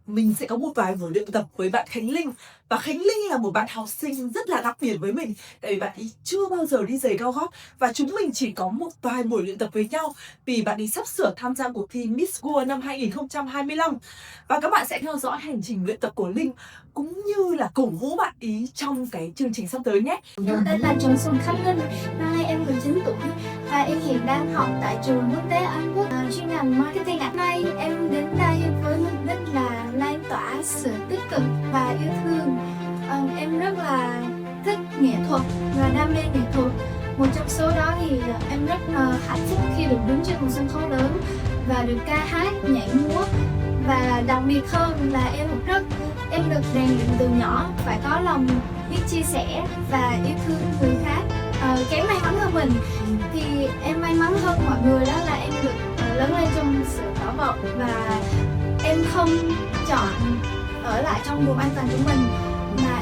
mình sẽ có một vài buổi luyện tập với bạn Khánh Linh. Và Khánh Linh là một bạn học sinh rất là đặc biệt với mình, tại vì bạn ấy chưa bao giờ đi giày cao gót và chúng mình chỉ có một vài buổi luyện tập với nhau vì bạn ấy sắp sửa tham gia cuộc thi Miss World năm 2025. Và các bạn sẽ theo dõi hành trình luyện tập của Linh cũng như là cổ vũ bạn ý trong cái chương trình sắp tới nhé. Em tên là Trần Xuân Khánh Linh, năm nay em 19 tuổi và em hiện đang học tại trường quốc tế Anh Quốc chuyên ngành marketing. Hôm nay em đến đây với mục đích là lan tỏa sự tích cực và yêu thương. Em rất là thích nghệ thuật và đam mê nghệ thuật. Một trong số đó thì em rất hạnh phúc khi được đứng trên một sân khấu lớn và được ca hát, nhảy múa. Và đặc biệt hơn là em được rèn luyện từ nhỏ phải có lòng biết chia sẻ và yêu thương người khác. Kém may mắn hơn mình thì em may mắn hơn mọi người, đó là em được lớn lên trong sự bảo bọc và em không chọn ở lại trong vùng an toàn của mình, mà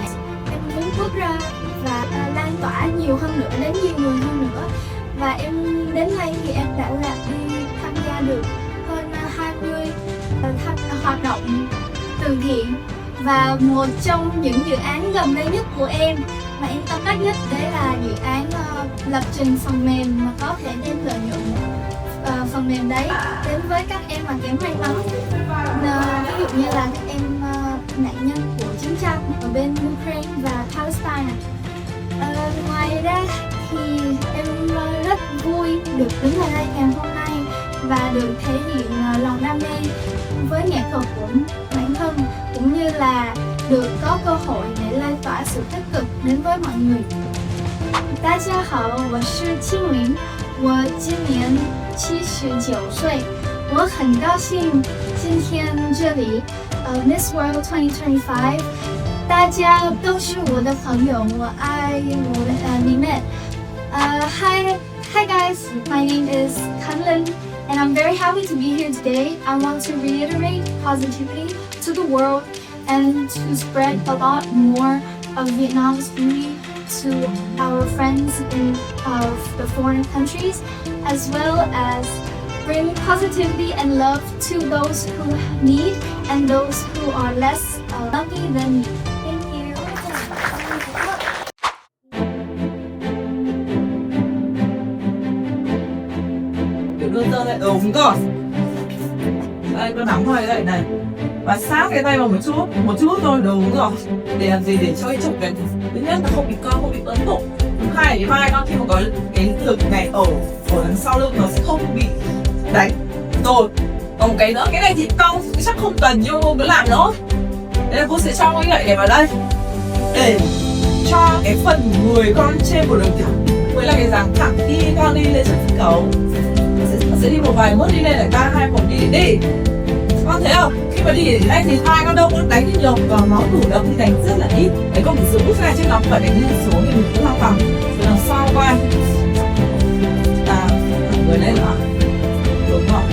em muốn bước ra và lan tỏa nhiều hơn nữa, đến nhiều người hơn nữa. Và em đến đây thì em đã đi tham gia được hơn 20 hoạt động từ thiện, và một trong những dự án gần đây nhất của em mà em tâm đắc nhất đấy là dự án lập trình phần mềm mà có thể đem lợi nhuận phần mềm đấy đến với các em mà kém may mắn. Ví dụ như là các em nạn nhân của chiến tranh ở bên Ukraine và Palestine. Ngoài ra thì em rất vui được đứng ở đây ngày hôm nay và được thể hiện lòng đam mê với nghệ thuật của bản thân, cũng như là được có cơ hội để lan tỏa sự tích cực đến với mọi người. 大家好，我是青林，我今年79岁，我很高兴今天这里Miss World 2025，大家都是我的朋友，我爱我的你们。Hi guys, my name is Kanlin, and I'm very happy to be here today. I want to reiterate positivity to the world and to spread a lot more of Vietnam's beauty to our friends in the foreign countries, as well as bring positivity and love to those who need and those who are less lucky than me. Thank you. Đưa tơ lại đúng rồi. Đây con nắm thôi đây này. Và sát cái tay vào một chút thôi, đúng rồi. Để làm gì, để cho cái trục này thứ nhất là không bị co, không bị ấn bụng. Thứ hai thì vai con khi mà có cái lực này ở đằng sau lưng nó sẽ không bị đánh. Rồi còn một cái nữa, cái này thì cong chắc không cần nhưng cô cứ làm nữa. Đây là cô sẽ cho cái gậy này vào đây để cho cái phần người con trên một đường thẳng với là cái dáng thẳng khi con đi lên sân khấu. Sẽ đi một vài bước đi lên để ta hai một đi. Con thấy không? Khi mà đi ở đây thì hai con đâu có đánh đi nhiều, còn máu tủ đâu thì đánh rất là ít. Đấy, con phải giữ bút ra chứ nó phải đánh lên xuống thì mình cũng làm bằng. Rồi đằng sau qua người lên nữa. Đúng không?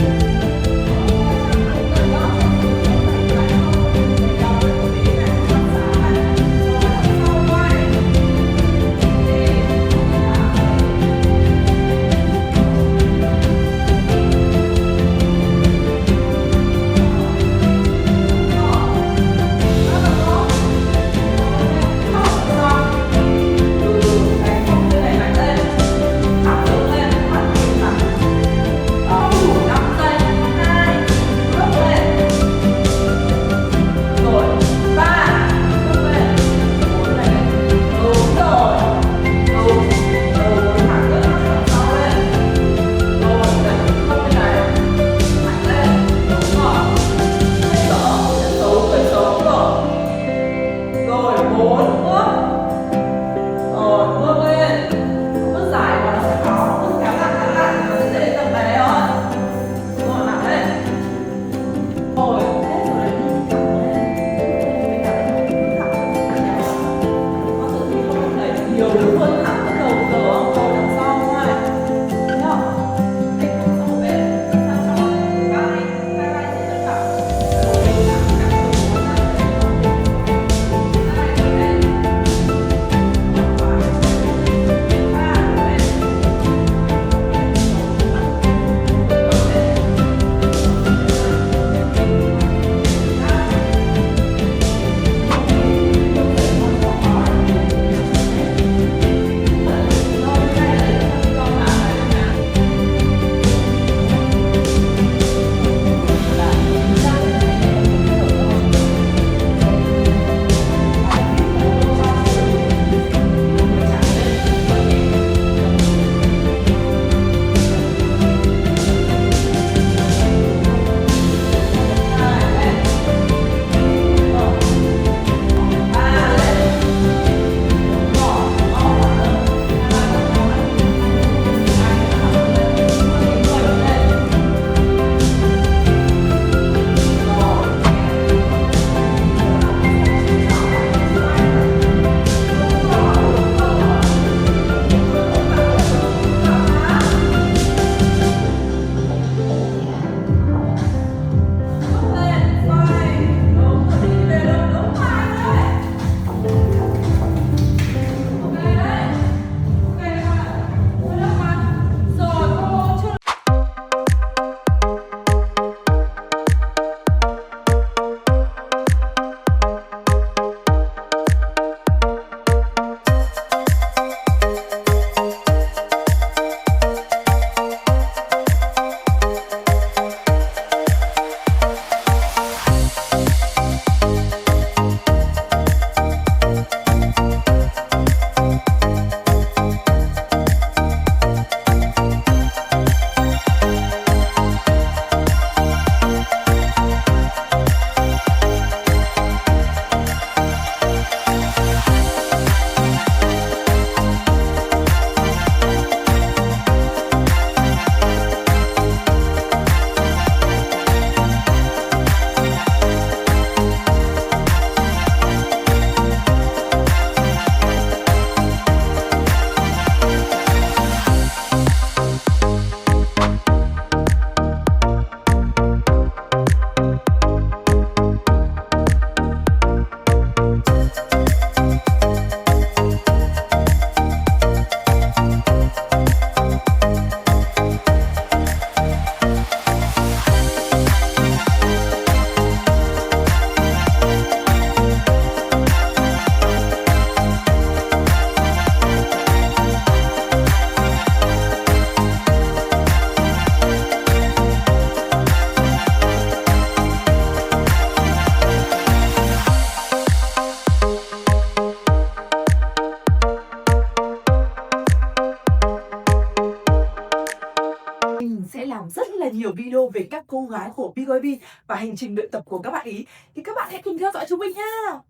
là nhiều video về các cô gái của BYOB và hành trình luyện tập của các bạn ý. Thì các bạn hãy cùng theo dõi chúng mình nha.